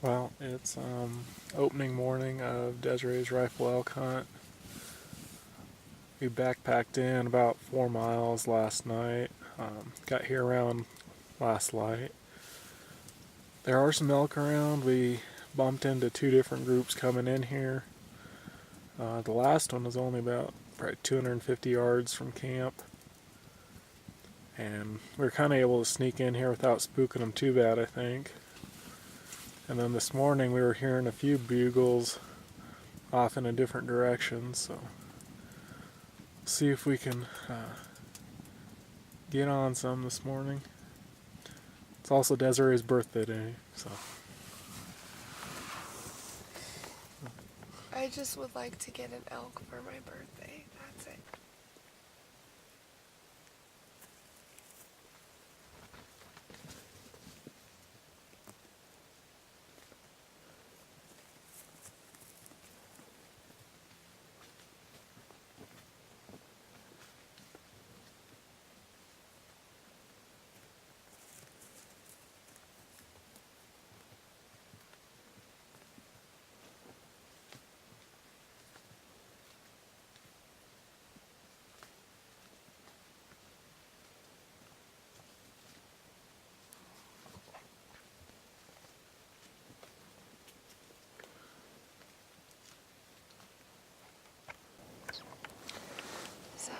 Well, it's opening morning of Desarae's rifle elk hunt. We backpacked in about 4 miles last night. Got here around last light. There are some elk around. We bumped into 2 different groups coming in here. The last one was only about probably 250 yards from camp. And we were kind of able to sneak in here without spooking them too bad, I think. And then this morning we were hearing a few bugles off in a different direction, so see if we can get on some this morning. It's also Desarae's birthday day, so. I just would like to get an elk for my birthday. That's it.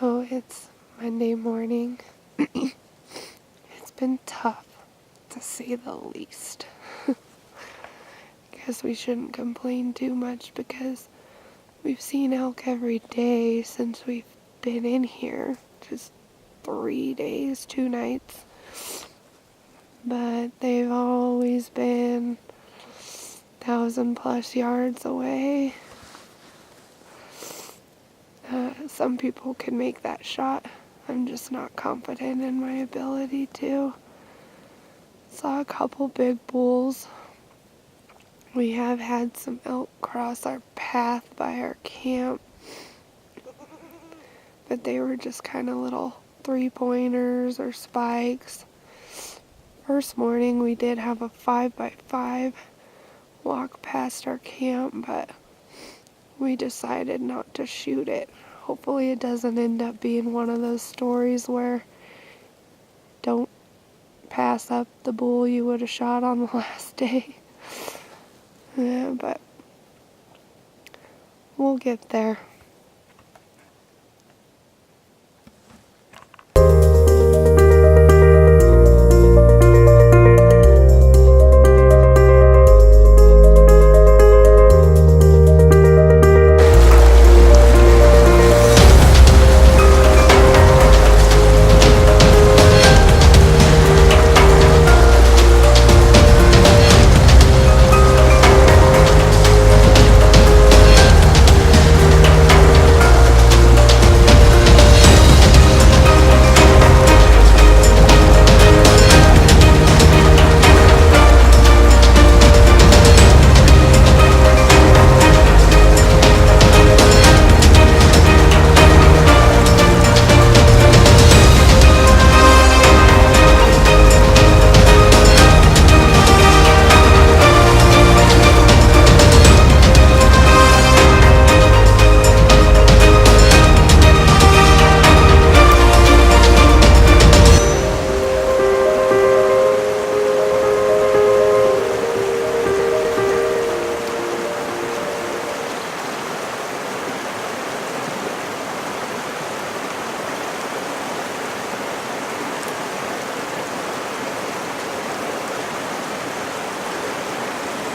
So it's Monday morning. It's been tough, to say the least. Guess we shouldn't complain too much because we've seen elk every day since we've been in here. Just 3 days, 2 nights. But they've always been 1,000+ yards away. Some people can make that shot. I'm just not confident in my ability to. Saw a couple big bulls. We have had some elk cross our path by our camp, but they were just kind of little 3-pointers or spikes. First morning we did have a 5x5 walk past our camp, but we decided not to shoot it. Hopefully it doesn't end up being one of those stories where don't pass up the bull you would have shot on the last day. Yeah, but we'll get there.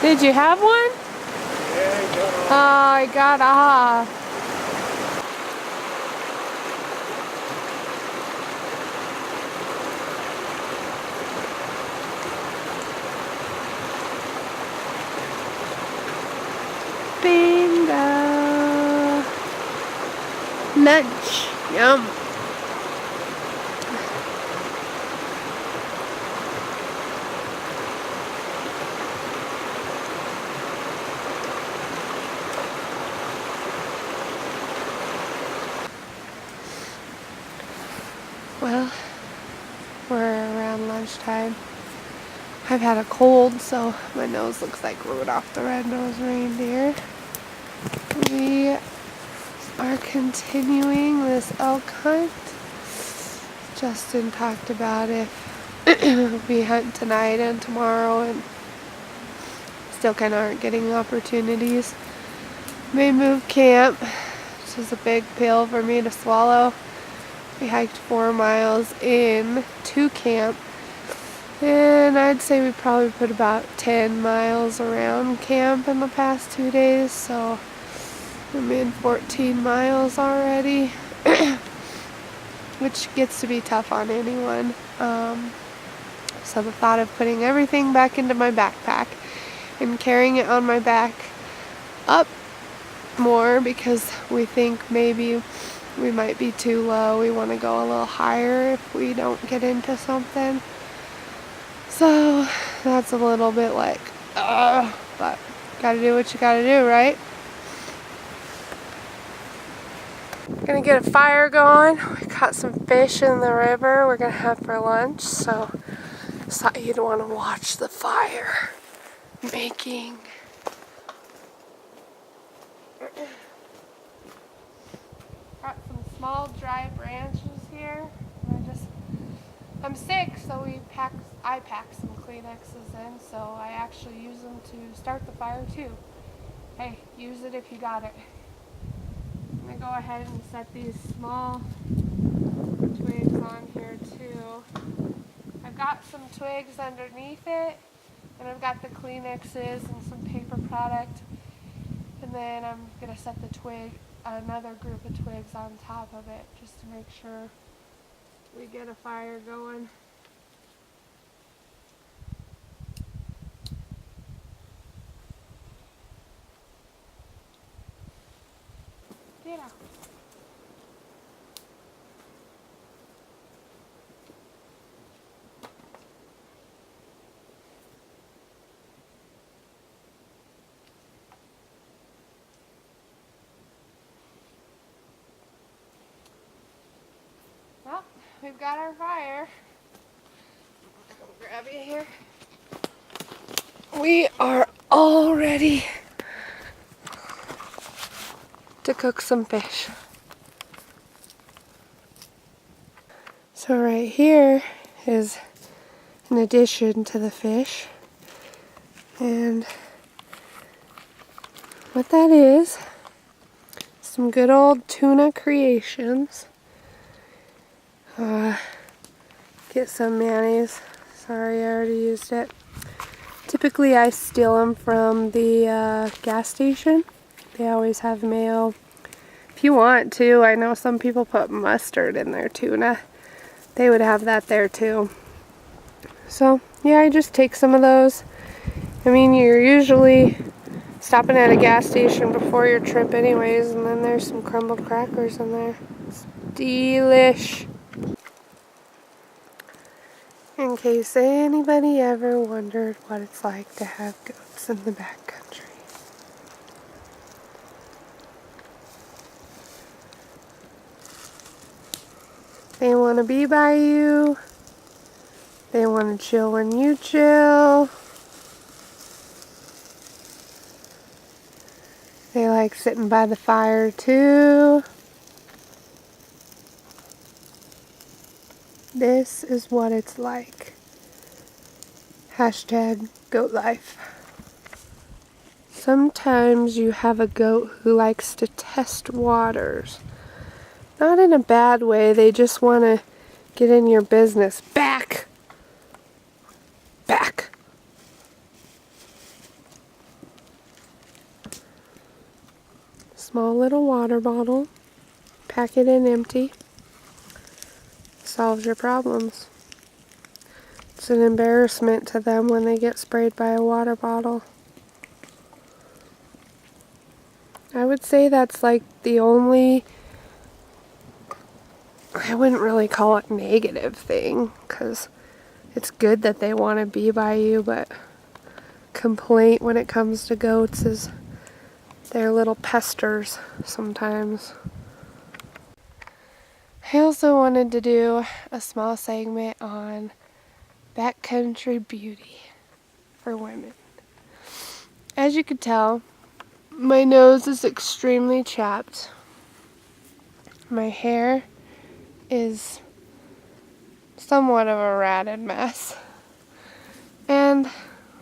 Did you have one? Yeah, Oh, I got off. Bingo. Lunch. Yum. Well, we're around lunchtime. I've had a cold, so my nose looks like Rudolph the Red-Nosed Reindeer. We are continuing this elk hunt. Justin talked about if we hunt tonight and tomorrow, and still kind of aren't getting opportunities. May move camp, which is a big pill for me to swallow. We hiked 4 miles in to camp, and I'd say we probably put about 10 miles around camp in the past 2 days, so I'm in 14 miles already, which gets to be tough on anyone. So the thought of putting everything back into my backpack and carrying it on my back up more because we think maybe we might be too low. We want to go a little higher if we don't get into something. So that's a little bit like, but gotta do what you gotta do, right? Gonna get a fire going. We caught some fish in the river we're gonna have for lunch, so thought you'd want to watch the fire making. Got some small dry branches here. I'm sick, so I packed some Kleenexes in, so I actually use them to start the fire too. Hey, use it if you got it. I'm gonna go ahead and set these small twigs on here too. I've got some twigs underneath it, and I've got the Kleenexes and some paper product, and then I'm gonna set another group of twigs on top of it just to make sure we get a fire going. Get out. Well, we've got our fire. I'll grab you here. We are all ready to cook some fish. So right here is an addition to the fish, and what that is, some good old tuna creations. Get some mayonnaise. Sorry, I already used it. Typically I steal them from the gas station. They always have mayo. If you want to, I know some people put mustard in their tuna. They would have that there too. So yeah, I just take some of those. I mean, you're usually stopping at a gas station before your trip anyways, and then there's some crumbled crackers in there. It's delish. In case anybody ever wondered what it's like to have goats in the backcountry. They want to be by you. They want to chill when you chill. They like sitting by the fire too. This is what it's like. Hashtag goat life. Sometimes you have a goat who likes to test waters. Not in a bad way, they just want to get in your business. Back! Back! small little water bottle, pack it in empty, solves your problems. It's an embarrassment to them when they get sprayed by a water bottle. I would say that's like the only, I wouldn't really call it negative thing, because it's good that they want to be by you, but complaint when it comes to goats is they're little pesters sometimes. I also wanted to do a small segment on backcountry beauty for women. As you could tell, my nose is extremely chapped. My hair is somewhat of a ratted mess. And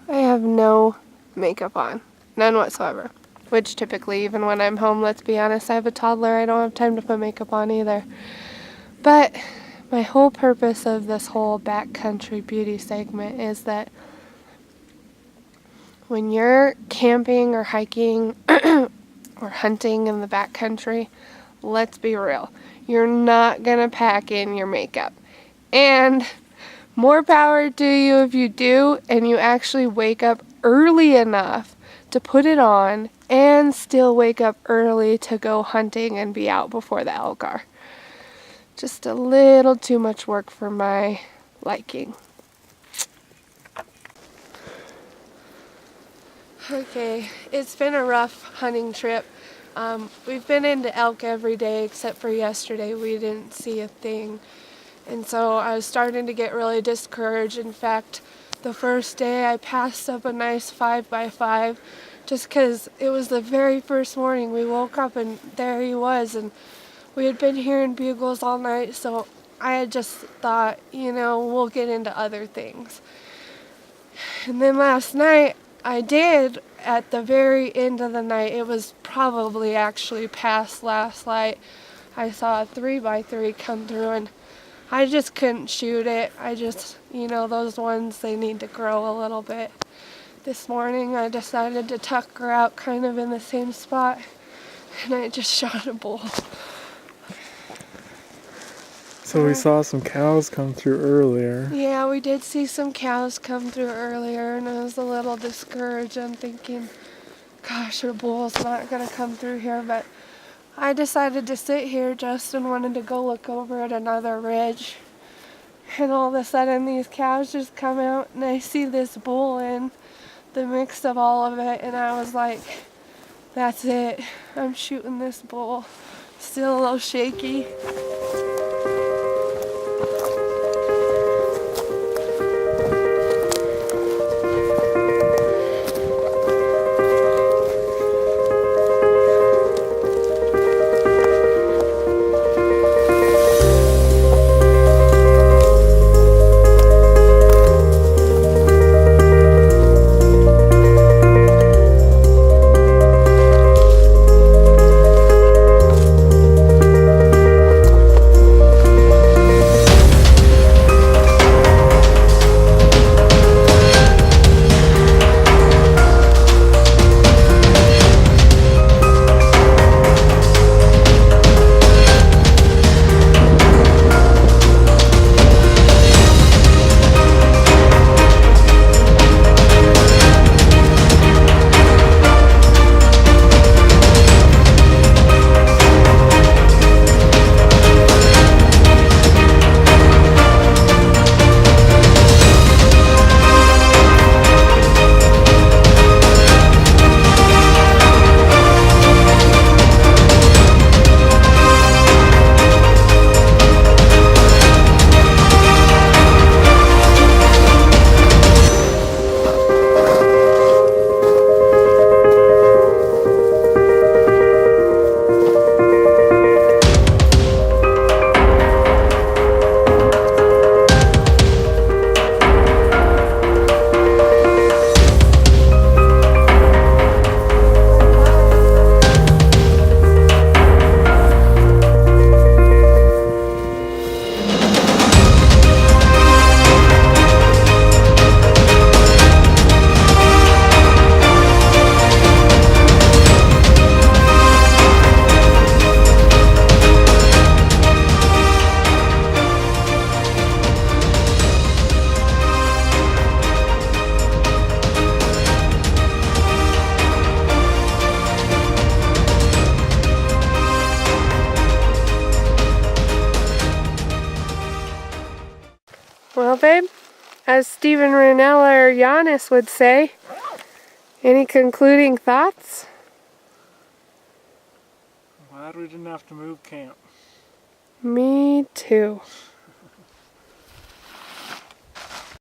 I have no makeup on. None whatsoever. Which typically, even when I'm home, let's be honest, I have a toddler, I don't have time to put makeup on either. But my whole purpose of this whole backcountry beauty segment is that when you're camping or hiking or hunting in the backcountry, let's be real, you're not gonna pack in your makeup. And more power to you if you do, and you actually wake up early enough to put it on and still wake up early to go hunting and be out before the elk are. Just a little too much work for my liking. Okay, it's been a rough hunting trip. We've been into elk every day except for yesterday. We didn't see a thing. And so I was starting to get really discouraged. In fact, the first day I passed up a nice 5x5 just because it was the very first morning. We woke up and there he was, and we had been hearing bugles all night, so I had just thought, we'll get into other things. And then last night, I did, at the very end of the night, it was probably actually past last light, I saw a 3x3 come through, and I just couldn't shoot it. I just, those ones, they need to grow a little bit. This morning, I decided to tuck her out kind of in the same spot, and I just shot a bull. So we saw some cows come through earlier. Yeah, we did see some cows come through earlier, and I was a little discouraged. I'm thinking, gosh, a bull's not going to come through here, but I decided to sit here. Justin wanted to go look over at another ridge, and all of a sudden these cows just come out, and I see this bull in the mix of all of it, and I was like, that's it. I'm shooting this bull. Still a little shaky. As Stephen Ranella or Giannis would say, any concluding thoughts? Glad we didn't have to move camp. Me too.